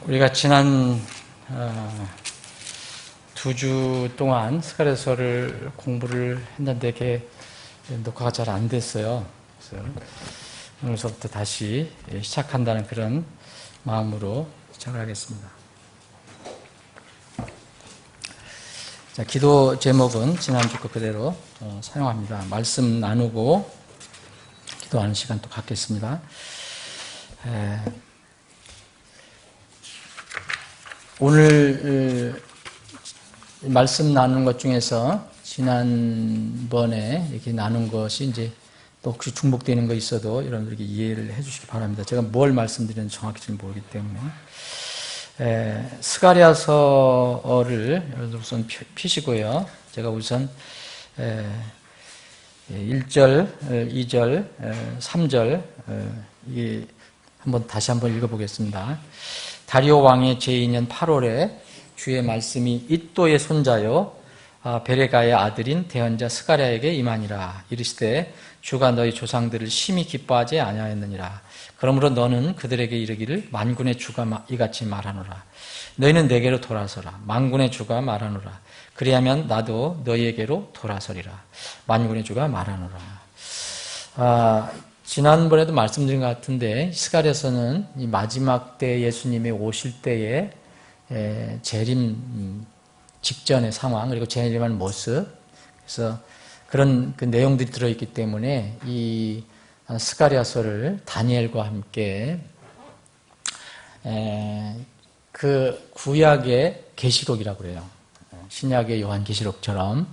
우리가 지난 2주 동안 스가랴서를 공부를 했는데 이게 녹화가 잘 안 됐어요. 그래서 오늘서부터 다시 시작한다는 그런 마음으로 시작을 하겠습니다. 자, 기도 제목은 지난주 거 그대로 사용합니다. 말씀 나누고 기도하는 시간 또 갖겠습니다. 오늘 말씀 나눈 것 중에서 지난번에 이렇게 나눈 것이 이제 또 혹시 중복되는 거 있어도 여러분들에게 이해를 해 주시기 바랍니다. 제가 뭘 말씀드리는지 정확히 잘 모르기 때문에. 스가랴서를 여러분 우선 피시고요. 제가 우선 1절, 2절, 3절 다시 한번 읽어보겠습니다. 다리오 왕의 제2년 8월에 주의 말씀이 iddo의 손자요 베레가의 아들인 대언자 스가랴에게 임하니라. 이르시되 주가 너희 조상들을 심히 기뻐하지 아니하였느니라. 그러므로 너는 그들에게 이르기를 만군의 주가 이같이 말하노라. 너희는 내게로 돌아서라. 만군의 주가 말하노라. 그리하면 나도 너희에게로 돌아서리라. 만군의 주가 말하노라. 지난번에도 말씀드린 것 같은데 스가랴서는 이 마지막 때 예수님이 오실 때의 재림 직전의 상황 그리고 재림하는 모습, 그래서 그런 그 내용들이 들어있기 때문에 이 스가랴서를 다니엘과 함께 그 구약의 계시록이라고 그래요. 신약의 요한계시록처럼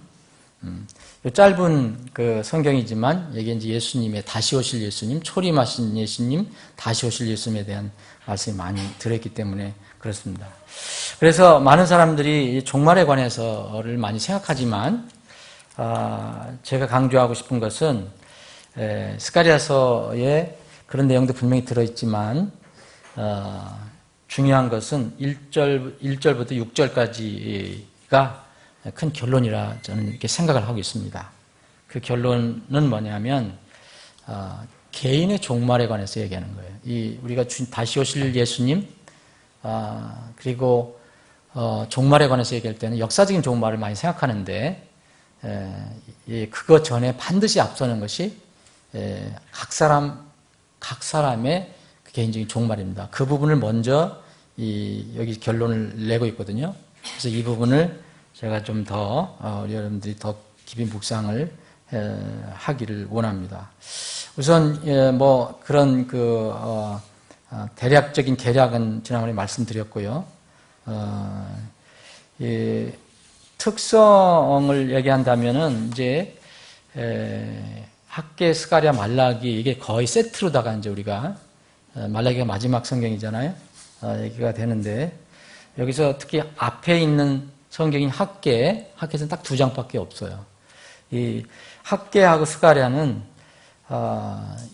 짧은 그 성경이지만 여기 이제 예수님의 다시 오실 예수님, 초림하신 예수님, 다시 오실 예수님에 대한 말씀이 많이 들어있기 때문에 그렇습니다. 그래서 많은 사람들이 종말에 관해서를 많이 생각하지만 제가 강조하고 싶은 것은 스가랴서에 그런 내용도 분명히 들어있지만 중요한 것은 1절부터 6절까지가 큰 결론이라 저는 이렇게 생각을 하고 있습니다. 그 결론은 뭐냐면 개인의 종말에 관해서 얘기하는 거예요. 우리가 다시 오실 예수님 그리고 종말에 관해서 얘기할 때는 역사적인 종말을 많이 생각하는데 그거 전에 반드시 앞서는 것이 각 사람의 개인적인 종말입니다. 그 부분을 먼저 여기 결론을 내고 있거든요. 그래서 이 부분을 제가 좀 더 여러분들이 더 깊이 묵상을 하기를 원합니다. 우선 뭐 그런 대략적인 계략은 지난번에 말씀드렸고요. 특성을 얘기한다면은 이제 학계, 스가랴, 말라기 이게 거의 세트로다가 이제 우리가 말라기가 마지막 성경이잖아요. 얘기가 되는데 여기서 특히 앞에 있는 성경인 학계에서는 딱 2장밖에 없어요. 이 학계하고 스가랴는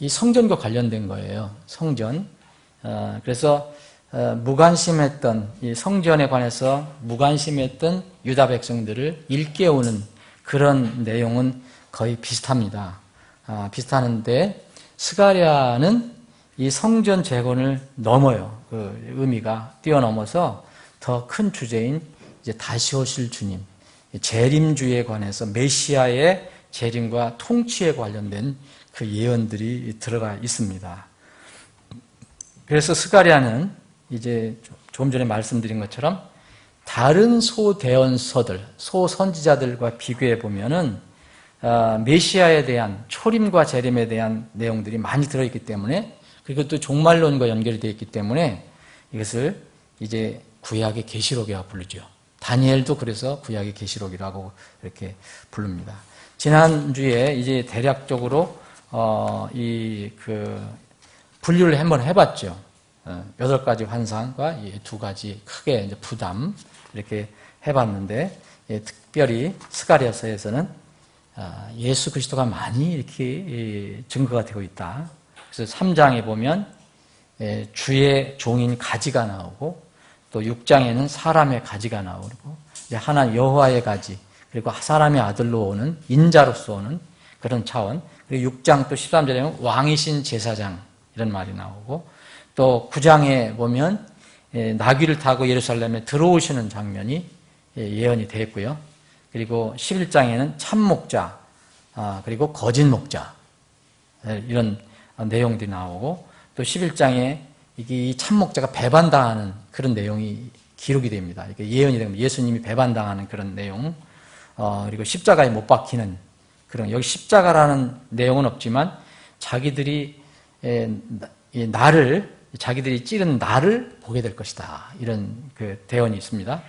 이 성전과 관련된 거예요. 성전. 그래서 무관심했던 이 성전에 관해서 무관심했던 유다 백성들을 일깨우는 그런 내용은 거의 비슷합니다. 비슷하는데 스가랴는 이 성전 재건을 넘어요. 그 의미가 뛰어넘어서 더 큰 주제인 이제 다시 오실 주님, 재림주에 관해서 메시아의 재림과 통치에 관련된 그 예언들이 들어가 있습니다. 그래서 스가랴는 이제 조금 전에 말씀드린 것처럼 다른 소대언서들, 소선지자들과 비교해 보면은 메시아에 대한 초림과 재림에 대한 내용들이 많이 들어있기 때문에, 그리고 또 종말론과 연결이 되어 있기 때문에 이것을 이제 구약의 계시록이라고 부르죠. 다니엘도 그래서 구약의 계시록이라고 이렇게 부릅니다. 지난주에 이제 대략적으로 분류를 한번 해봤죠. 8가지 환상과 2가지 크게 이제 부담 이렇게 해봤는데, 특별히 스가랴서에서는 예수 그리스도가 많이 이렇게 증거가 되고 있다. 그래서 3장에 보면 주의 종인 가지가 나오고, 또 6장에는 사람의 가지가 나오고, 이제 하나 여호와의 가지, 그리고 사람의 아들로 오는 인자로서 오는 그런 차원, 그리고 6장 또 13절에 보면 왕이신 제사장 이런 말이 나오고, 또 9장에 보면 나귀를 타고 예루살렘에 들어오시는 장면이 예언이 되었고요. 그리고 11장에는 참목자, 그리고 거짓 목자, 이런 내용들이 나오고, 또 11장에 이 참목자가 배반당하는 그런 내용이 기록이 됩니다. 이게 예언이 됩니다. 예수님이 배반당하는 그런 내용, 그리고 십자가에 못 박히는 그런, 여기 십자가라는 내용은 없지만 자기들이 자기들이 찌른 나를 보게 될 것이다. 이런 그 대언이 있습니다.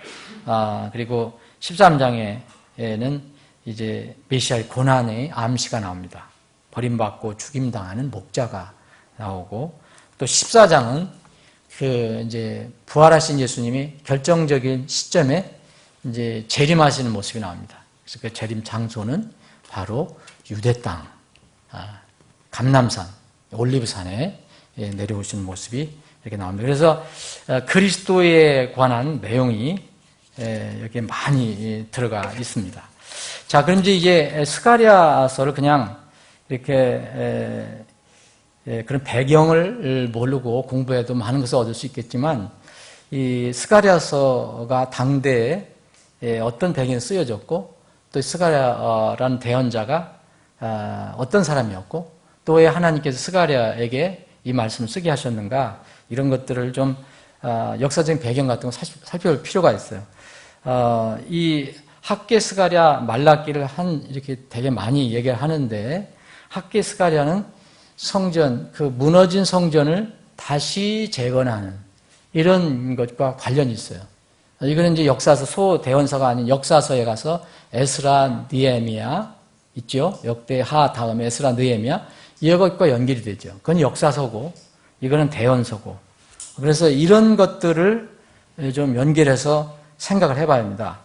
그리고 13장에는 이제 메시아의 고난의 암시가 나옵니다. 버림받고 죽임당하는 목자가 나오고, 또 14장은 그 이제 부활하신 예수님이 결정적인 시점에 이제 재림하시는 모습이 나옵니다. 그래서 그 재림 장소는 바로 유대 땅, 감람산, 올리브산에 내려오시는 모습이 이렇게 나옵니다. 그래서 그리스도에 관한 내용이 여기에 많이 들어가 있습니다. 자, 그럼 이제 스가랴서를 그냥 이렇게 그런 배경을 모르고 공부해도 많은 것을 얻을 수 있겠지만, 이 스가랴서가 당대에 어떤 배경에 쓰여졌고, 또 스가랴라는 대언자가 어떤 사람이었고, 또 왜 하나님께서 스가랴에게 이 말씀을 쓰게 하셨는가, 이런 것들을 좀 역사적인 배경 같은 거 살펴볼 필요가 있어요. 이 학개 스가랴 말라기를 이렇게 되게 많이 얘기를 하는데, 학개 스가랴는 성전, 그 무너진 성전을 다시 재건하는 이런 것과 관련이 있어요. 이거는 이제 역사서, 소대원서가 아닌 역사서에 가서 에스라, 느헤미야 있죠. 역대하 다음에 에스라, 느헤미야, 이것과 연결이 되죠. 그건 역사서고, 이거는 대원서고. 그래서 이런 것들을 좀 연결해서 생각을 해봐야 합니다.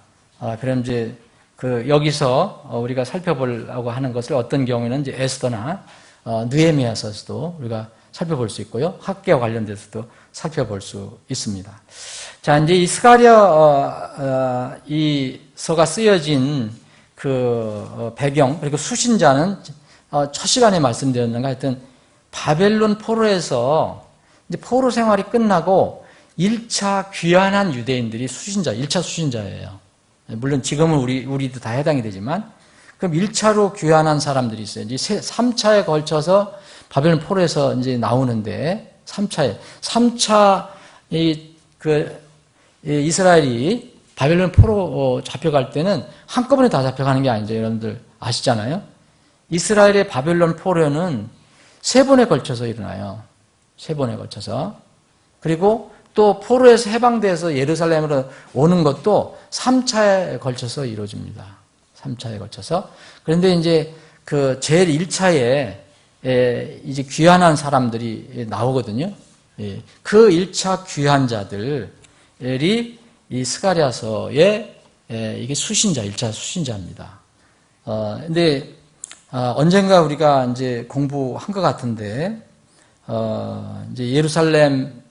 그럼 이제 여기서 우리가 살펴보려고 하는 것을 어떤 경우에는 이제 에스더나 느헤미야서도 우리가 살펴볼 수 있고요. 학계와 관련돼서도 살펴볼 수 있습니다. 자, 이제 이 스가랴 이 서가 쓰여진 그 배경, 그리고 수신자는 첫 시간에 말씀드렸는가 하여튼 바벨론 포로에서 이제 포로 생활이 끝나고 1차 귀환한 유대인들이 1차 수신자예요. 물론 지금은 우리도 다 해당이 되지만, 그럼 1차로 귀환한 사람들이 있어요. 이제 3차에 걸쳐서 바벨론 포로에서 이제 나오는데, 3차 이스라엘이 바벨론 포로 잡혀갈 때는 한꺼번에 다 잡혀가는 게 아니죠. 여러분들 아시잖아요. 이스라엘의 바벨론 포로는 3번에 걸쳐서 일어나요. 3번에 걸쳐서. 그리고 또 포로에서 해방돼서 예루살렘으로 오는 것도 3차에 걸쳐서 이루어집니다. 3차에 걸쳐서. 그런데 이제 그 제일 1차에 이제 귀환한 사람들이 나오거든요. 그 1차 귀환자들이 이 스가랴서의 이게 수신자, 1차 수신자입니다. 근데 언젠가 우리가 이제 공부한 것 같은데, 이제 예루살렘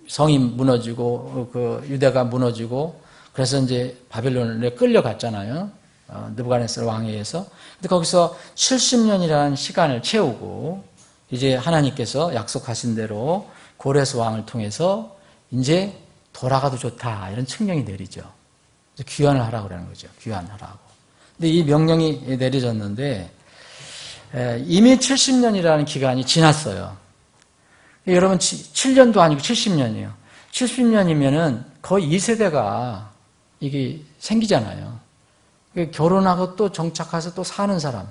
성이 무너지고 그 유대가 무너지고 그래서 이제 바벨론에 끌려갔잖아요. 느부갓네살 왕에 의해서. 근데 거기서 70년이라는 시간을 채우고 이제 하나님께서 약속하신 대로 고레스 왕을 통해서 이제 돌아가도 좋다 이런 칙령이 내리죠. 귀환을 하라고 그러는 거죠. 귀환하라고. 근데 이 명령이 내려졌는데 이미 70년이라는 기간이 지났어요. 여러분 7년도 아니고 70년이에요. 70년이면은 거의 2세대가 이게 생기잖아요. 결혼하고 또 정착해서 또 사는 사람.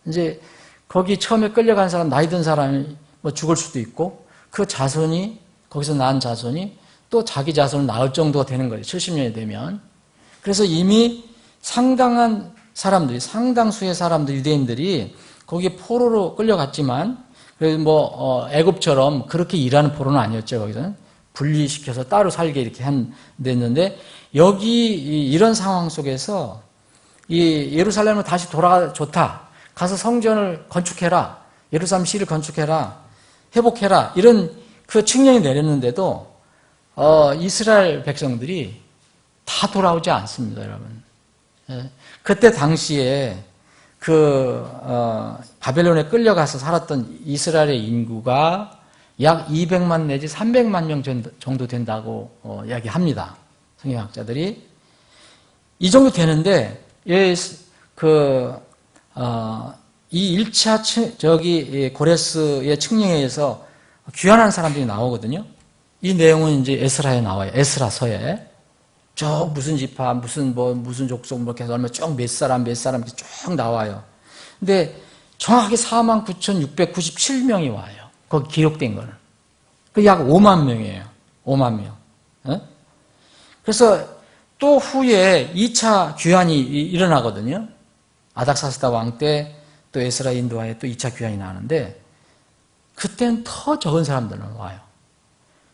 이제 거기 처음에 끌려간 사람, 나이 든 사람이 뭐 죽을 수도 있고 그 자손이, 거기서 낳은 자손이 또 자기 자손을 낳을 정도가 되는 거예요. 70년이 되면. 그래서 이미 상당한 사람들이, 상당수의 사람들, 유대인들이 거기 포로로 끌려갔지만, 그래서 애굽처럼 그렇게 일하는 포로는 아니었죠, 거기서는. 분리시켜서 따로 살게 이렇게 됐는데, 여기 이런 상황 속에서 이 예루살렘으로 다시 돌아가 좋다. 가서 성전을 건축해라. 예루살렘 시를 건축해라. 회복해라. 이런 그 칙령이 내렸는데도, 이스라엘 백성들이 다 돌아오지 않습니다, 여러분. 그때 당시에 바벨론에 끌려가서 살았던 이스라엘의 인구가 약 200만 내지 300만 명 정도 된다고 이야기합니다. 성경학자들이. 이 정도 되는데, 이 1차 고레스의 측령에 의해서 귀환한 사람들이 나오거든요. 이 내용은 이제 에스라에 나와요. 에스라서에. 쭉 무슨 지파, 무슨 족속, 이렇게 해서 얼마 쭉 몇 사람 이렇게 쭉 나와요. 근데 정확하게 49,697명이 와요. 거기 기록된 거는. 그 약 5만 명이에요. 5만 명. 그래서 또 후에 2차 귀환이 일어나거든요. 아닥사스다 왕 때 또 에스라 인도하에 또 2차 귀환이 나는데 그때는 더 적은 사람들은 와요.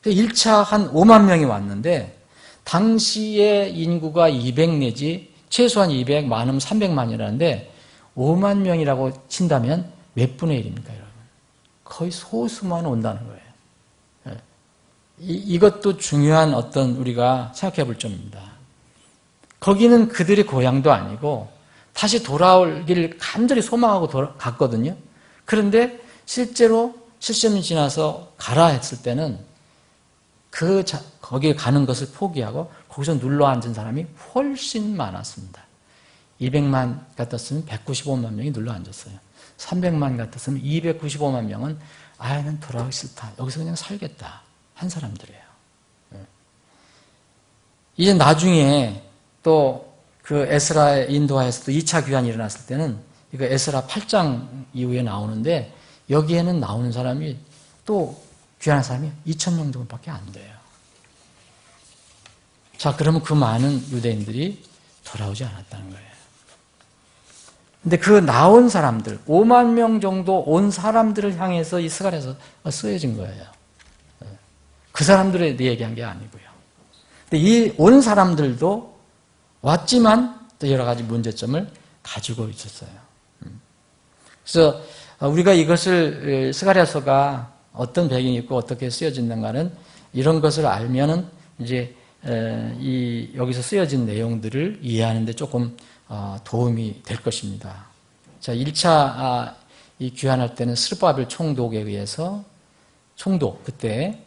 1차 한 5만 명이 왔는데 당시의 인구가 200 내지 최소한 200, 많으면 300만이라는데 5만 명이라고 친다면 몇 분의 1입니까, 여러분? 거의 소수만 온다는 거예요. 이것도 중요한 어떤 우리가 생각해 볼 점입니다. 거기는 그들의 고향도 아니고 다시 돌아오기를 간절히 소망하고 갔거든요. 그런데 실제로 70년이 지나서 가라 했을 때는 거기에 가는 것을 포기하고 거기서 눌러 앉은 사람이 훨씬 많았습니다. 200만 같았으면 195만 명이 눌러 앉았어요. 300만 같았으면 295만 명은 난 돌아가기 싫다. 여기서 그냥 살겠다. 한 사람들이에요. 이제 나중에 또 그 에스라의 인도하에서도 2차 귀환이 일어났을 때는 이거 에스라 8장 이후에 나오는데 여기에는 나오는 사람이 또 귀환한 사람이 2,000명 정도밖에 안 돼요. 자, 그러면 그 많은 유대인들이 돌아오지 않았다는 거예요. 근데 그 나온 사람들, 5만 명 정도 온 사람들을 향해서 이 스가랴서 쓰여진 거예요. 그 사람들에 대해 얘기한 게 아니고요. 근데 이 온 사람들도 왔지만 또 여러 가지 문제점을 가지고 있었어요. 그래서 우리가 이것을 스가랴서가 어떤 배경이 있고 어떻게 쓰여진다는 이런 것을 알면은 이제 여기서 쓰여진 내용들을 이해하는 데 조금 도움이 될 것입니다. 자, 1차 이 귀환할 때는 스룹바벨 총독에 의해서 스룹바벨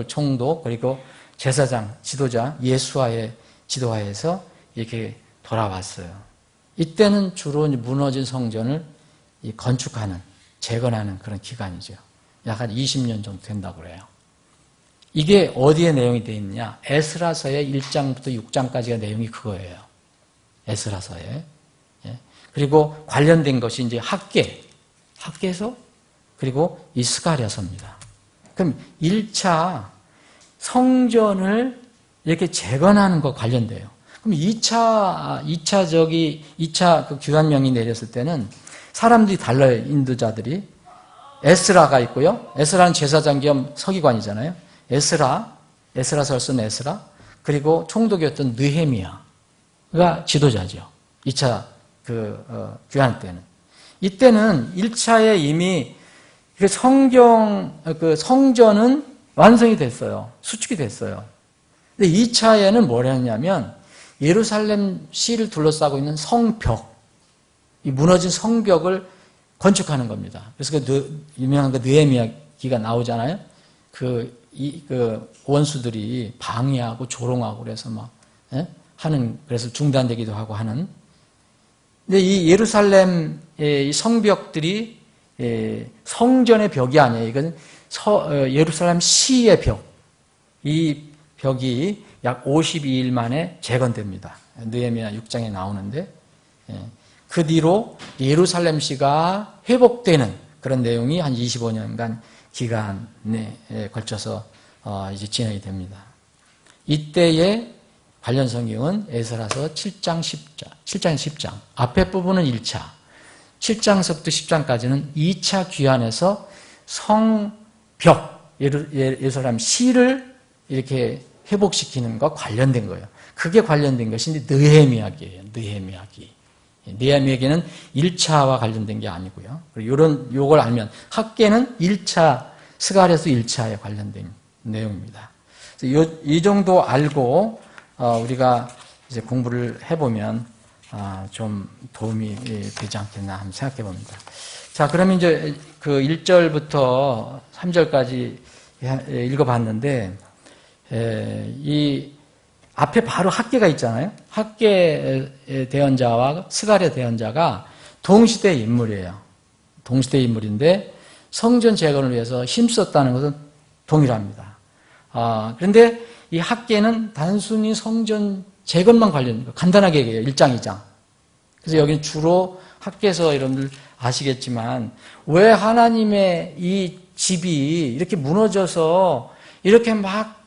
총독 그리고 제사장 지도자 예수아의 지도하에서 이렇게 돌아왔어요. 이때는 주로 무너진 성전을 건축하는, 재건하는 그런 기간이죠. 약 한 20년 정도 된다고 그래요. 이게 어디에 내용이 되어 있느냐? 에스라서의 1장부터 6장까지가 내용이 그거예요. 에스라서에. 그리고 관련된 것이 이제 학계서 그리고 이 스가랴서입니다. 그럼 1차 성전을 이렇게 재건하는 것 관련돼요. 그럼 2차 그 귀환명이 내렸을 때는 사람들이 달라요. 인도자들이. 에스라가 있고요. 에스라는 제사장 겸 서기관이잖아요. 에스라서를 쓴 에스라, 그리고 총독이었던 느헤미야가 지도자죠. 2차 귀환 때는. 이때는 1차에 이미 성전은 완성이 됐어요. 수축이 됐어요. 근데 2차에는 뭘 했냐면 예루살렘 시를 둘러싸고 있는 성벽, 이 무너진 성벽을 건축하는 겁니다. 그래서 유명한 느헤미야 기가 나오잖아요. 원수들이 방해하고 조롱하고 그래서 그래서 중단되기도 하고 하는. 근데 이 예루살렘의 이 성벽들이 성전의 벽이 아니에요. 이건 예루살렘 시의 벽. 이 벽이 약 52일 만에 재건됩니다. 느헤미야 6장에 나오는데 그 뒤로 예루살렘 시가 회복되는 그런 내용이 한 25년간 기간에 걸쳐서 이제 진행이 됩니다. 이때의 관련 성경은 에스라서 7장, 10장. 앞에 부분은 1차, 7장서부터 10장까지는 2차 귀환에서 성벽, 예루살렘 시를 이렇게 회복시키는 것과 관련된 거예요. 그게 관련된 것이 이제 느헤미야기예요. 느헤미야기는 1차와 관련된 게 아니고요. 요걸 알면 학계는 1차, 스가랴서 1차에 관련된 내용입니다. 이 정도 알고 우리가 이제 공부를 해보면 좀 도움이 되지 않겠나 한번 생각해 봅니다. 자, 그러면 이제 그 1절부터 3절까지 읽어봤는데, 이 앞에 바로 학계가 있잖아요. 학계 대언자와 스가랴 대언자가 동시대 인물이에요. 동시대 인물인데 성전 재건을 위해서 힘썼다는 것은 동일합니다. 그런데 이 학계는 단순히 성전 재건만 관련, 간단하게 얘기해요. 1장, 2장. 그래서 여기는 주로 학계에서 여러분들 아시겠지만 왜 하나님의 이 집이 이렇게 무너져서 이렇게 막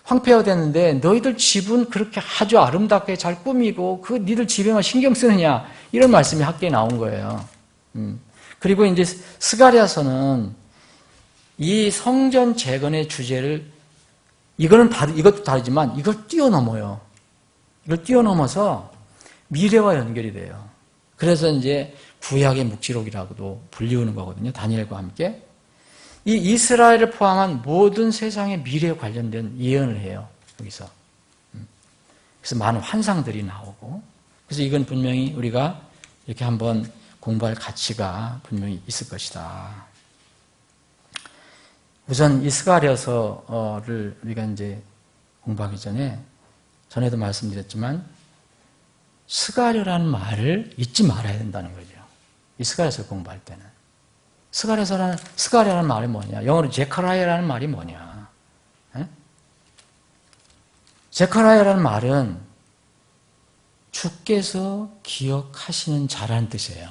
황폐화 됐는데 너희들 집은 그렇게 아주 아름답게 잘 꾸미고 니들 집에만 신경 쓰느냐 이런 말씀이 학계에 나온 거예요. 그리고 이제 스가랴서는 이 성전 재건의 주제를 이것도 다르지만 이걸 뛰어넘어요. 이걸 뛰어넘어서 미래와 연결이 돼요. 그래서 이제 구약의 묵시록이라고도 불리우는 거거든요. 다니엘과 함께. 이 이스라엘을 포함한 모든 세상의 미래에 관련된 예언을 해요. 여기서. 그래서 많은 환상들이 나오고. 그래서 이건 분명히 우리가 이렇게 한번 공부할 가치가 분명히 있을 것이다. 우선 이 스가랴서를 우리가 이제 공부하기 전에도 말씀드렸지만 스가랴라는 말을 잊지 말아야 된다는 거죠. 이 스가랴서를 공부할 때는. 스가랴라는 말이 뭐냐? 영어로 제카라야라는 말이 뭐냐? 제카라야라는 말은 주께서 기억하시는 자라는 뜻이에요.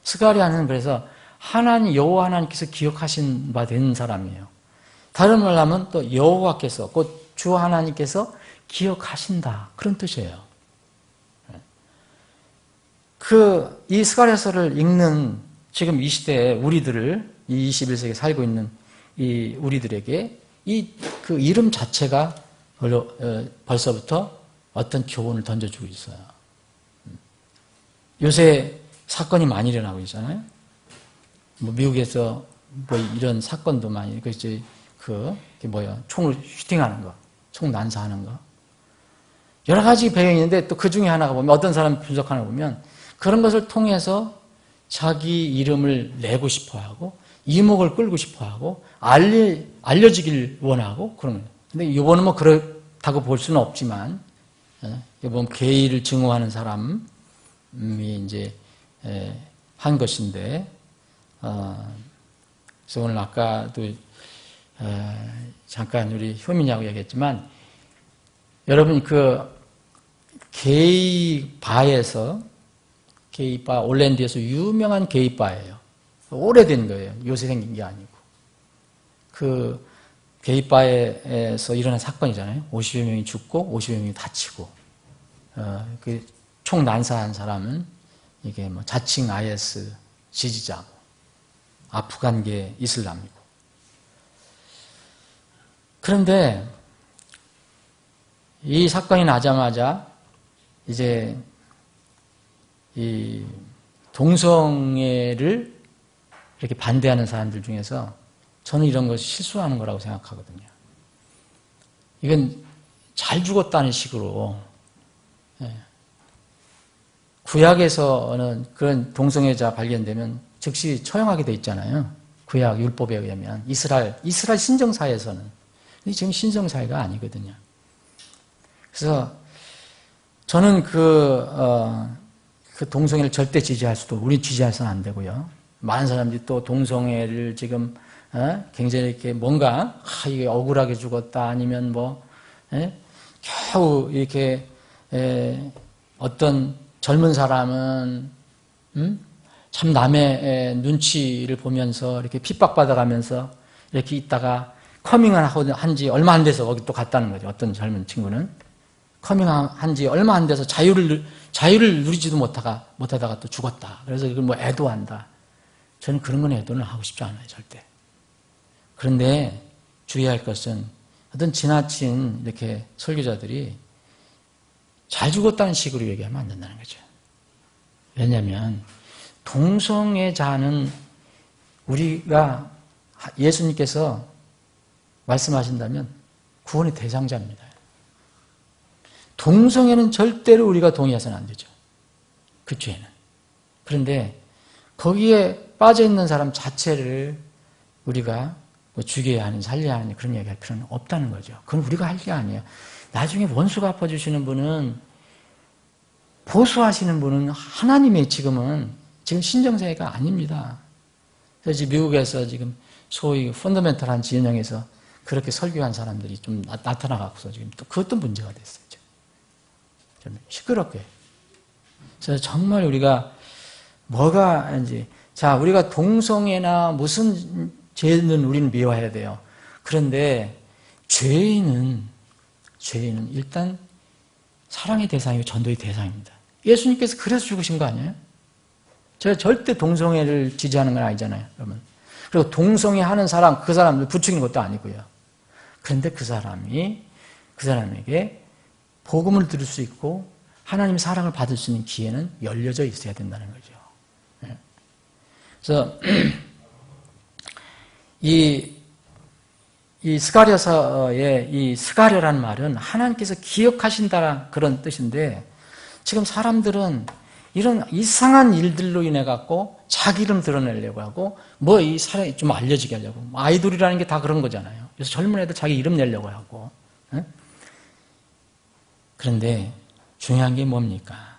스가랴는 그래서 여호와 하나님께서 기억하신 바 된 사람이에요. 다른 말로 하면 또 여호와께서 곧 주 하나님께서 기억하신다 그런 뜻이에요. 이 스가랴서를 읽는 지금 이 시대에 우리들을 이 21세기에 살고 있는 이 우리들에게 그 이름 자체가 벌써부터 어떤 교훈을 던져주고 있어요. 요새 사건이 많이 일어나고 있잖아요. 미국에서 이런 사건도 많이, 총을 슈팅하는 거, 총 난사하는 거. 여러 가지 배경이 있는데 또 그 중에 하나가 보면 어떤 사람이 분석하는 거 보면 그런 것을 통해서 자기 이름을 내고 싶어 하고 이목을 끌고 싶어 하고 알려지길 원하고 그런 거예요. 근데 이거는 그렇다고 볼 수는 없지만, 이번 게이를 증오하는 사람이 이제 한 것인데, 그래서 오늘 아까도 잠깐 우리 효민이하고 얘기했지만, 여러분 게이 바에서 올랜드에서 유명한 게이 바예요. 오래된 거예요. 요새 생긴 게 아니고. 게이 바에서 일어난 사건이잖아요. 50여 명이 죽고 50여 명이 다치고, 총 난사한 사람은 이게 자칭 IS 지지자고, 아프간계 이슬람이고. 그런데 이 사건이 나자마자 이제 이 동성애를 이렇게 반대하는 사람들 중에서 저는 이런 것이 실수하는 거라고 생각하거든요. 이건 잘 죽었다는 식으로, 구약에서는 그런 동성애자 발견되면 즉시 처형하게 돼 있잖아요. 구약 율법에 의하면 이스라엘 신정사에서는. 근데 지금 신정사회가 아니거든요. 그래서 저는 그 동성애를 절대 지지할 수도, 우리 지지해서는 안 되고요. 많은 사람들이 또 동성애를 지금 굉장히 이렇게 뭔가 이게 억울하게 죽었다, 아니면 겨우 이렇게 어떤 젊은 사람은 참 남의 눈치를 보면서 이렇게 핍박받아가면서 이렇게 있다가 커밍을 한 지 얼마 안 돼서 거기 또 갔다는 거죠. 어떤 젊은 친구는 커밍한 지 얼마 안 돼서 자유를 누리지도 못하다가 또 죽었다. 그래서 이걸 애도한다. 저는 그런 건 애도는 하고 싶지 않아요, 절대. 그런데 주의할 것은 어떤 지나친 이렇게 설교자들이 잘 죽었다는 식으로 얘기하면 안 된다는 거죠. 왜냐하면 동성애자는 우리가 예수님께서 말씀하신다면 구원의 대상자입니다. 동성애는 절대로 우리가 동의해서는 안 되죠. 그 죄는. 그런데 거기에 빠져 있는 사람 자체를 우리가 뭐 죽여야 하니 살려야 하니 그런 얘기할 필요는 없다는 거죠. 그건 우리가 할 게 아니에요. 나중에 원수 갚아주시는 분은, 보수하시는 분은 하나님의 지금 신정세가 아닙니다. 그래서 미국에서 지금 소위 펀더멘털한 진영에서 그렇게 설교한 사람들이 좀 나타나갖고서 지금 또 그것도 문제가 됐어요. 좀 시끄럽게. 그래서 정말 우리가 뭐가 이제, 자, 우리가 동성애나 무슨 죄는 우리는 미워해야 돼요. 그런데 죄인은 일단 사랑의 대상이고 전도의 대상입니다. 예수님께서 그래서 죽으신 거 아니에요? 제가 절대 동성애를 지지하는 건 아니잖아요, 여러분. 그리고 동성애 하는 사람, 그 사람을 부추기는 것도 아니고요. 그런데 그 사람에게 복음을 들을 수 있고 하나님의 사랑을 받을 수 있는 기회는 열려져 있어야 된다는 거죠. 그래서 이 스가랴서의 이 스가랴란 말은 하나님께서 기억하신다는 그런 뜻인데, 지금 사람들은 이런 이상한 일들로 인해 갖고 자기 이름 드러내려고 하고, 뭐 이 사람이 좀 알려지게 하려고, 아이돌이라는 게 다 그런 거잖아요. 그래서 젊은 애들 자기 이름 내려고 하고. 그런데 중요한 게 뭡니까?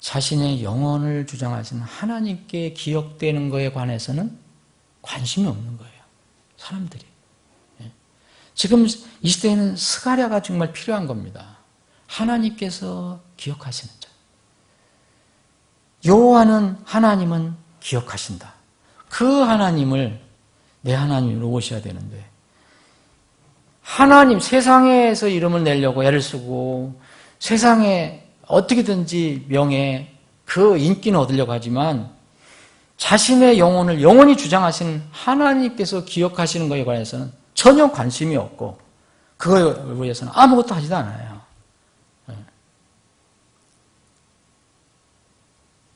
자신의 영혼을 주장하시는 하나님께 기억되는 것에 관해서는 관심이 없는 거예요, 사람들이. 지금 이 시대에는 스가랴가 정말 필요한 겁니다. 하나님께서 기억하시는 자. 여호와는 하나님은 기억하신다. 그 하나님을 내 하나님으로 오셔야 되는데, 하나님, 세상에서 이름을 내려고 애를 쓰고 세상에 어떻게든지 명예, 그 인기는 얻으려고 하지만 자신의 영혼을 영원히 주장하시는 하나님께서 기억하시는 것에 관해서는 전혀 관심이 없고 그거에 위해서는 아무것도 하지도 않아요.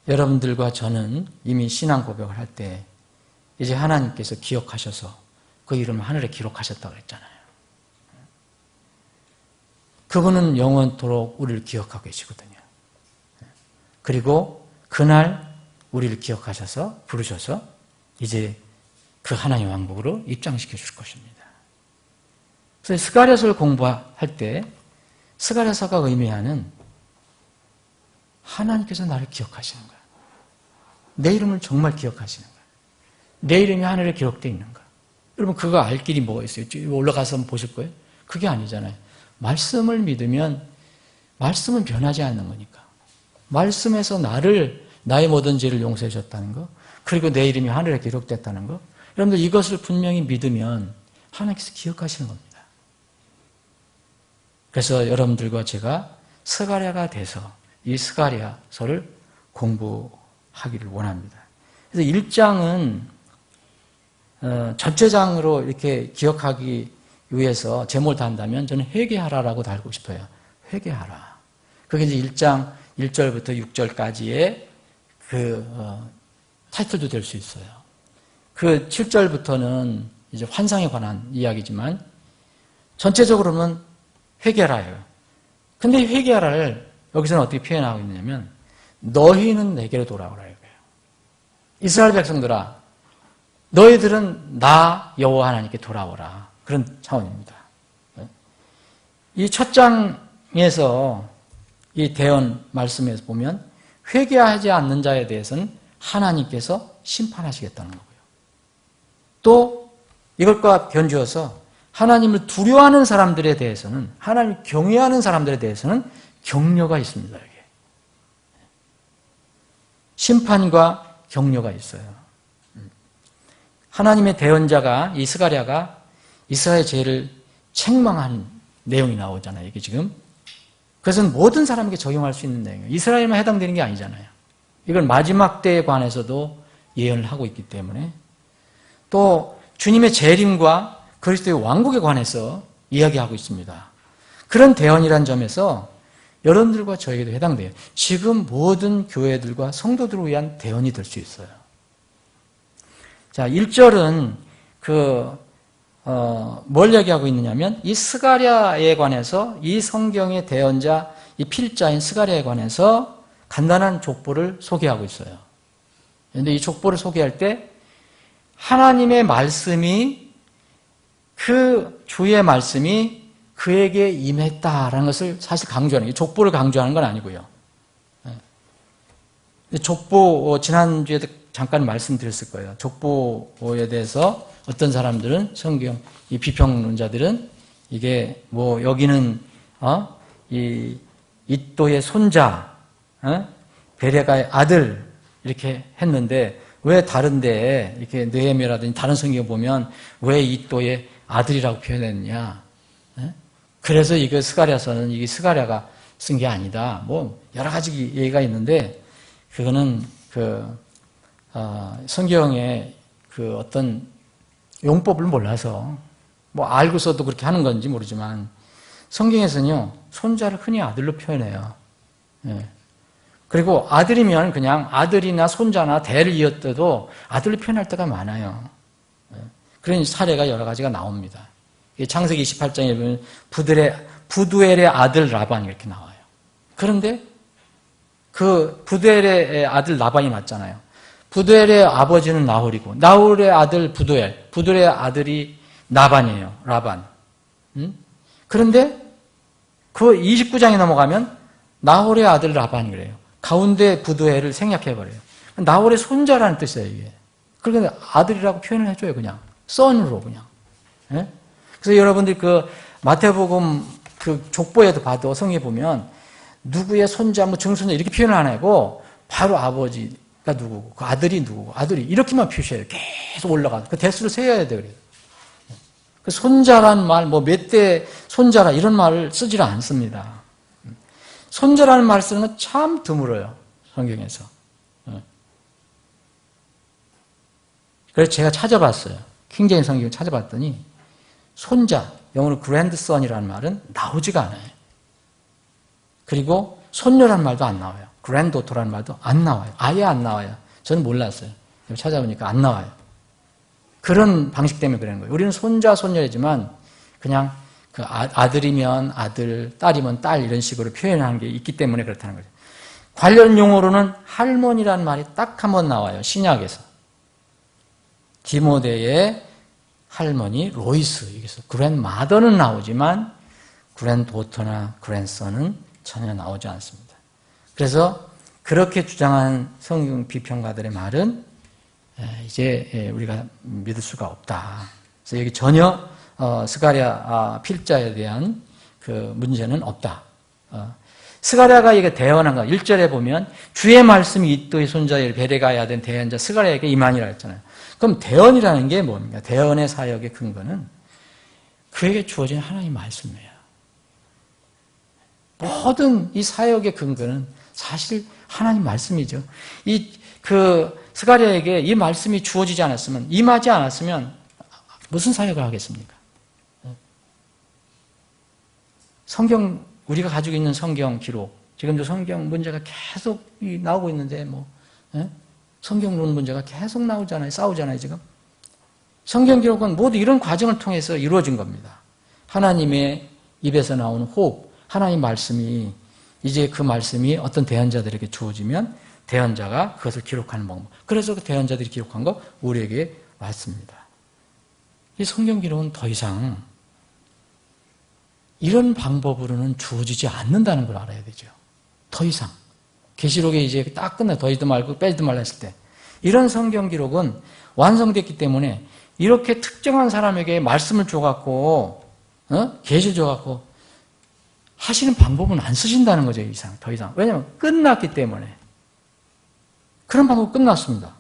여러분들과 저는 이미 신앙 고백을 할 때 이제 하나님께서 기억하셔서 그 이름을 하늘에 기록하셨다고 그랬잖아요. 그분은 영원토록 우리를 기억하고 계시거든요. 그리고 그날 우리를 기억하셔서 부르셔서 이제 그 하나님 왕국으로 입장시켜 줄 것입니다. 그래서 스가랴서를 공부할 때 스가랴서가 의미하는 하나님께서 나를 기억하시는 거야. 내 이름을 정말 기억하시는 거야. 내 이름이 하늘에 기록되어 있는 거야. 여러분, 그거 알 길이 뭐가 있어요? 올라가서 한번 보실 거예요? 그게 아니잖아요. 말씀을 믿으면 말씀은 변하지 않는 거니까. 말씀에서 나의 모든 죄를 용서해 줬다는 거, 그리고 내 이름이 하늘에 기록됐다는 거, 여러분들 이것을 분명히 믿으면 하나님께서 기억하시는 겁니다. 그래서 여러분들과 제가 스가랴가 돼서 이 스가랴서를 공부하기를 원합니다. 그래서 1장은 전체장으로 이렇게 기억하기 위해서 제목을 단다면 저는 회개하라라고 달고 싶어요. 회개하라. 그게 이제 1장 1절부터 6절까지의 타이틀도 될 수 있어요. 그 7절부터는 이제 환상에 관한 이야기지만 전체적으로는 회개하라예요. 근데 이 회개하라를 여기서는 어떻게 표현하고 있느냐면 너희는 내게로 돌아오라 이거예요. 이스라엘 백성들아, 너희들은 나 여호와 하나님께 돌아오라. 그런 차원입니다. 이 첫 장에서 이 대언 말씀에서 보면 회개하지 않는 자에 대해서는 하나님께서 심판하시겠다는 거고요. 또 이것과 견주어서 하나님을 두려워하는 사람들에 대해서는, 하나님을 경외하는 사람들에 대해서는 격려가 있습니다. 여기에. 심판과 격려가 있어요. 하나님의 대언자가, 이 스가랴가 이스라엘 죄를 책망한 내용이 나오잖아요. 이게 지금. 그것은 모든 사람에게 적용할 수 있는 내용이에요. 이스라엘만 해당되는 게 아니잖아요. 이건 마지막 때에 관해서도 예언을 하고 있기 때문에, 또 주님의 재림과 그리스도의 왕국에 관해서 이야기하고 있습니다. 그런 대언이란 점에서 여러분들과 저에게도 해당돼요. 지금 모든 교회들과 성도들을 위한 대언이 될 수 있어요. 자, 1절은 뭘 얘기하고 있느냐면 이 스가랴에 관해서, 이 성경의 대언자, 이 필자인 스가랴에 관해서 간단한 족보를 소개하고 있어요. 그런데 이 족보를 소개할 때 하나님의 말씀이 그 주의 말씀이 그에게 임했다라는 것을 사실 강조하는 게 족보를 강조하는 건 아니고요. 족보 지난주에도 잠깐 말씀드렸을 거예요. 족보에 대해서 어떤 사람들은 성경 이 비평론자들은 이게 뭐 여기는 이또의 손자 베레가의 아들 이렇게 했는데 왜 다른데 이렇게 느헤미야라든지 다른 성경 보면 왜 이또의 아들이라고 표현했느냐? 그래서 이거 스가랴서는 이게 스가랴가 쓴 게 아니다. 뭐 여러 가지 얘기가 있는데 그거는 성경의 그 어떤 용법을 몰라서 뭐 알고서도 그렇게 하는 건지 모르지만 성경에서는요 손자를 흔히 아들로 표현해요. 그리고 아들이면 그냥 아들이나 손자나 대를 이었어도 아들로 표현할 때가 많아요. 그런 사례가 여러 가지가 나옵니다. 창세기 28장에 보면 부두엘의 아들 라반 이렇게 나와요. 그런데 그 부두엘의 아들 라반이 맞잖아요. 부두엘의 아버지는 나홀이고 나홀의 아들 부두엘의 아들이 나반이에요. 라반. 그런데 그 29장에 넘어가면 나홀의 아들 라반이 그래요. 가운데 부두엘을 생략해버려요. 나홀의 손자라는 뜻이에요, 이게. 그러니까 아들이라고 표현을 해줘요, 그냥. son으로 그냥. 그래서 여러분들 그 마태복음 그 족보에도 봐도 성경에 보면 누구의 손자, 뭐 증손자 이렇게 표현을 안 하고 바로 아버지가 누구고 그 아들이 누구고 아들이 이렇게만 표시해요. 계속 올라가서 그 대수를 세어야 돼요. 그 손자란 말, 뭐 몇 대 손자라 이런 말을 쓰지를 않습니다. 손자라는 말 쓰는 건 참 드물어요. 성경에서. 그래서 제가 찾아봤어요. 킹제임스 성경을 찾아봤더니 손자, 영어로 grandson이라는 말은 나오지가 않아요. 그리고 손녀라는 말도 안 나와요. granddaughter라는 말도 안 나와요. 아예 안 나와요. 저는 몰랐어요. 찾아보니까 안 나와요. 그런 방식 때문에 그러는 거예요. 우리는 손자, 손녀이지만 그냥 그 아들이면 아들, 딸이면 딸 이런 식으로 표현하는 게 있기 때문에 그렇다는 거죠. 관련 용어로는 할머니라는 말이 딱 한 번 나와요. 신약에서. 디모데의 할머니 로이스 여기서 grandmother는 나오지만 granddaughter나 grandson은 전혀 나오지 않습니다. 그래서 그렇게 주장한 성경 비평가들의 말은 이제 우리가 믿을 수가 없다. 그래서 여기 전혀 스가랴 필자에 대한 그 문제는 없다. 스가랴가 이게 대언한 거 1절에 보면 주의 말씀이 이또의 손자의 베레가야 된 대언자 스가랴에게 임하니라 했잖아요. 그럼 대언이라는 게 뭡니까? 대언의 사역의 근거는 그에게 주어진 하나님의 말씀이에요. 모든 이 사역의 근거는 사실 하나님 말씀이죠. 스가랴에게 이 말씀이 주어지지 않았으면, 임하지 않았으면 무슨 사역을 하겠습니까? 성경, 우리가 가지고 있는 성경 기록, 지금도 성경 문제가 계속 나오고 있는데, 성경론 문제가 계속 나오잖아요. 싸우잖아요, 지금. 성경 기록은 모두 이런 과정을 통해서 이루어진 겁니다. 하나님의 입에서 나오는 호흡, 하나님 말씀이 이제 그 말씀이 어떤 대언자들에게 주어지면 대언자가 그것을 기록하는 방법. 그래서 그 대언자들이 기록한 거 우리에게 왔습니다. 이 성경 기록은 더 이상 이런 방법으로는 주어지지 않는다는 걸 알아야 되죠. 더 이상. 계시록에 이제 딱 끝나 더이도 말고 빼지도 말라 했을 때 이런 성경 기록은 완성됐기 때문에 이렇게 특정한 사람에게 말씀을 줘갖고 계시를 줘갖고 하시는 방법은 안 쓰신다는 거죠. 더 이상. 왜냐하면 끝났기 때문에. 그런 방법 끝났습니다.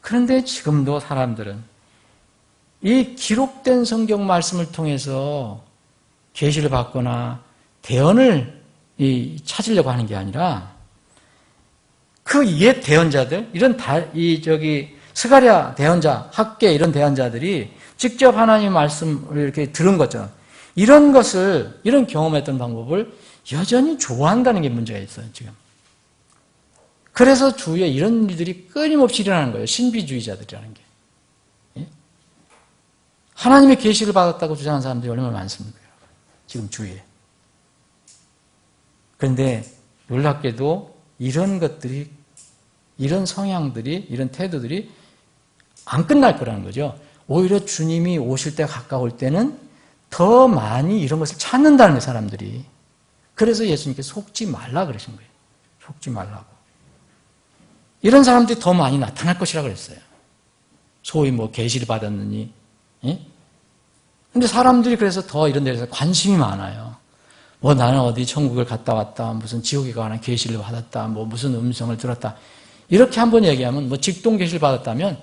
그런데 지금도 사람들은 이 기록된 성경 말씀을 통해서 계시를 받거나 대언을 찾으려고 하는 게 아니라 그 옛 대언자들, 스가랴 대언자, 학계 이런 대언자들이 직접 하나님의 말씀을 이렇게 들은 거죠. 이런 경험했던 방법을 여전히 좋아한다는 게 문제가 있어요, 지금. 그래서 주위에 이런 일들이 끊임없이 일어나는 거예요. 신비주의자들이라는 게. 예? 하나님의 계시를 받았다고 주장하는 사람들이 얼마나 많습니까? 지금 주위에. 그런데 놀랍게도 이런 것들이 이런 성향들이, 이런 태도들이 안 끝날 거라는 거죠. 오히려 주님이 오실 때 가까울 때는 더 많이 이런 것을 찾는다는 거예요, 사람들이. 그래서 예수님께서 속지 말라 그러신 거예요. 속지 말라고. 이런 사람들이 더 많이 나타날 것이라고 그랬어요. 소위 뭐 계시를 받았느니. 근데 사람들이 그래서 더 이런 데서 관심이 많아요. 뭐 나는 어디 천국을 갔다 왔다, 무슨 지옥에 가나 계시를 받았다, 뭐 무슨 음성을 들었다. 이렇게 한번 얘기하면 뭐 직동 계시를 받았다면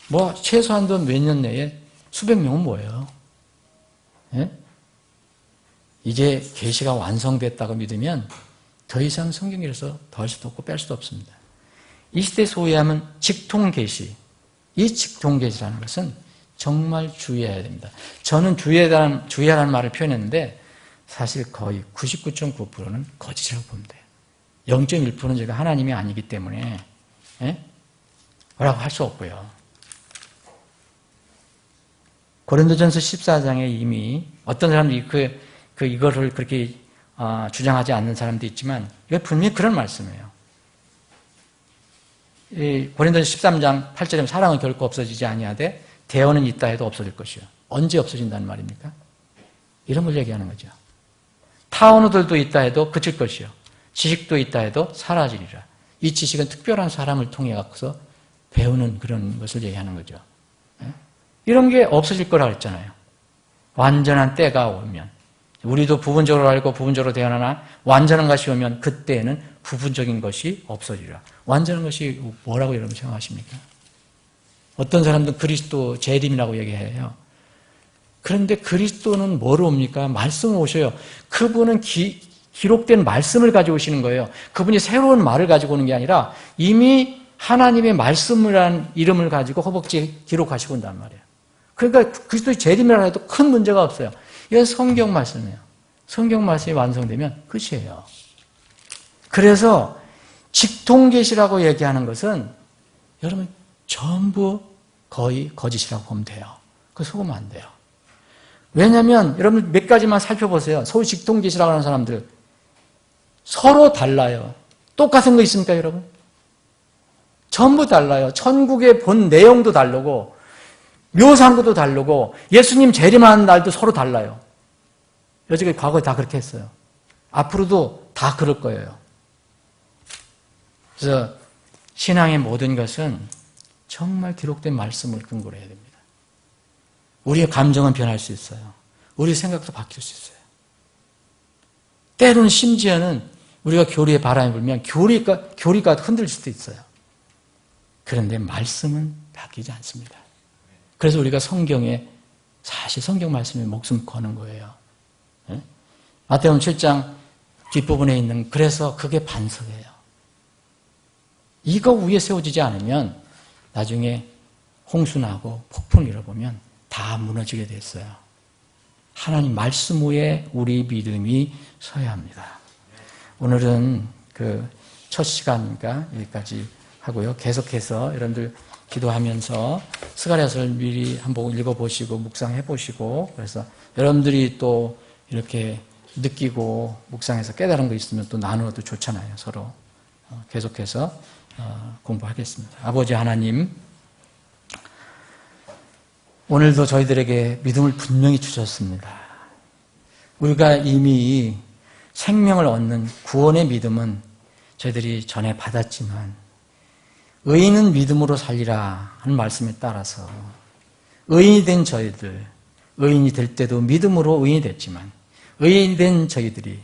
뭐 최소한도 몇 년 내에 수백 명은 뭐예요? 예? 이제 계시가 완성됐다고 믿으면 더 이상 성경에서 더할 수도 없고 뺄 수도 없습니다. 이 시대 소위하면 직통 계시. 이 직통 계시라는 것은 정말 주의해야 됩니다. 저는 주의하라는 말을 표현했는데 사실 거의 99.9%는 거짓이라고 보면 돼요. 0.1%는 제가 하나님이 아니기 때문에 뭐라고 할 수 없고요. 고린도전서 14장에 이미 어떤 사람들이 이거를 그렇게 주장하지 않는 사람도 있지만 이거 분명히 그런 말씀이에요. 고린도전서 13장 8절에 사랑은 결코 없어지지 아니하되 대언은 있다 해도 없어질 것이요. 언제 없어진다는 말입니까? 이런 걸 얘기하는 거죠. 타 언어들도 있다 해도 그칠 것이요. 지식도 있다 해도 사라지리라. 이 지식은 특별한 사람을 통해 갖고서 배우는 그런 것을 얘기하는 거죠. 이런 게 없어질 거라고 했잖아요. 완전한 때가 오면 우리도 부분적으로 알고 부분적으로 대언하나 완전한 것이 오면 그때에는 부분적인 것이 없어지리라. 완전한 것이 뭐라고 여러분 생각하십니까? 어떤 사람들은 그리스도 재림이라고 얘기해요. 그런데 그리스도는 뭐로 옵니까? 말씀으로 오셔요. 그분은 기록된 말씀을 가지고 오시는 거예요. 그분이 새로운 말을 가지고 오는 게 아니라 이미 하나님의 말씀이라는 이름을 가지고 허벅지에 기록하시고 온단 말이에요. 그러니까 그리스도의 재림이라 해도 큰 문제가 없어요. 이건 성경 말씀이에요. 성경 말씀이 완성되면 끝이에요. 그래서 직통계시라고 얘기하는 것은 여러분 전부 거의 거짓이라고 보면 돼요. 그 속으면 안 돼요. 왜냐하면 여러분 몇 가지만 살펴보세요. 소위 직통계시라고 하는 사람들 서로 달라요. 똑같은 거 있습니까, 여러분? 전부 달라요. 천국에 본 내용도 다르고 묘사한 것도 다르고 예수님 재림하는 날도 서로 달라요. 여지까지 과거에 다 그렇게 했어요. 앞으로도 다 그럴 거예요. 그래서 신앙의 모든 것은 정말 기록된 말씀을 근거로 해야 됩니다. 우리의 감정은 변할 수 있어요. 우리의 생각도 바뀔 수 있어요. 때로는 심지어는 우리가 교리에 바람이 불면 교리가 흔들릴 수도 있어요. 그런데 말씀은 바뀌지 않습니다. 그래서 우리가 성경에 사실 성경 말씀에 목숨 거는 거예요. 마태복음 7장 뒷부분에 있는 그래서 그게 반석이에요. 이거 위에 세워지지 않으면 나중에 홍수 나고 폭풍을 일어보면 다 무너지게 됐어요. 하나님 말씀 위에 우리 믿음이 서야 합니다. 오늘은 그 첫 시간이니까 여기까지 하고요. 계속해서 여러분들 기도하면서 스가랴서를 미리 한번 읽어보시고 묵상해보시고 그래서 여러분들이 또 이렇게 느끼고 묵상해서 깨달은 거 있으면 또 나누어도 좋잖아요. 서로 계속해서 공부하겠습니다. 아버지 하나님, 오늘도 저희들에게 믿음을 분명히 주셨습니다. 우리가 이미 생명을 얻는 구원의 믿음은 저희들이 전에 받았지만 의인은 믿음으로 살리라 하는 말씀에 따라서 의인이 된 저희들, 의인이 될 때도 믿음으로 의인이 됐지만 의인이 된 저희들이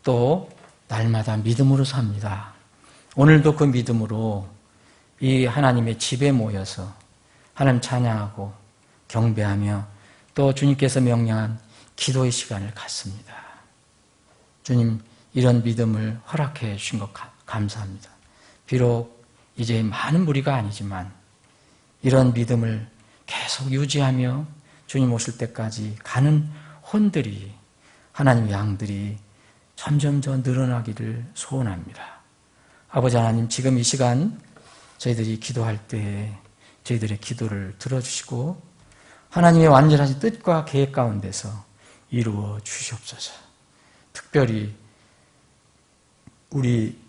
또 날마다 믿음으로 삽니다. 오늘도 그 믿음으로 이 하나님의 집에 모여서 하나님 찬양하고 경배하며 또 주님께서 명령한 기도의 시간을 갖습니다. 주님, 이런 믿음을 허락해 주신 것 감사합니다. 비록 이제 많은 무리가 아니지만 이런 믿음을 계속 유지하며 주님 오실 때까지 가는 혼들이 하나님의 양들이 점점 더 늘어나기를 소원합니다. 아버지 하나님, 지금 이 시간 저희들이 기도할 때 저희들의 기도를 들어주시고 하나님의 완전하신 뜻과 계획 가운데서 이루어 주시옵소서. 특별히 우리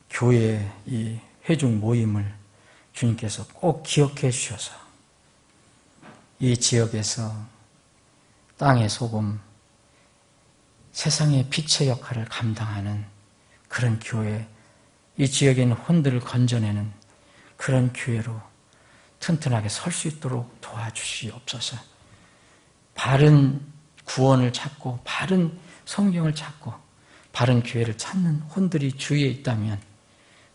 교회 이 회중 모임을 주님께서 꼭 기억해 주셔서 이 지역에서 땅의 소금, 세상의 빛의 역할을 감당하는 그런 교회, 이 지역에 있는 혼들을 건져내는 그런 교회로 튼튼하게 설 수 있도록 도와주시옵소서. 바른 구원을 찾고 바른 성경을 찾고 바른 교회를 찾는 혼들이 주위에 있다면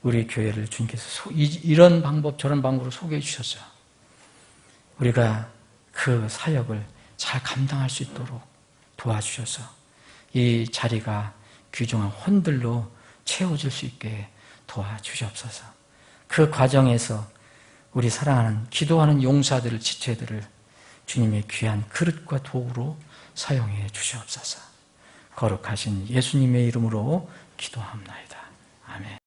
우리 교회를 주님께서 이런 방법 저런 방법으로 소개해 주셔서 우리가 그 사역을 잘 감당할 수 있도록 도와주셔서 이 자리가 귀중한 혼들로 채워질 수 있게 도와주시옵소서. 그 과정에서 우리 사랑하는 기도하는 용사들을 지체들을 주님의 귀한 그릇과 도구로 사용해 주시옵소서. 거룩하신 예수님의 이름으로 기도합나이다. 아멘.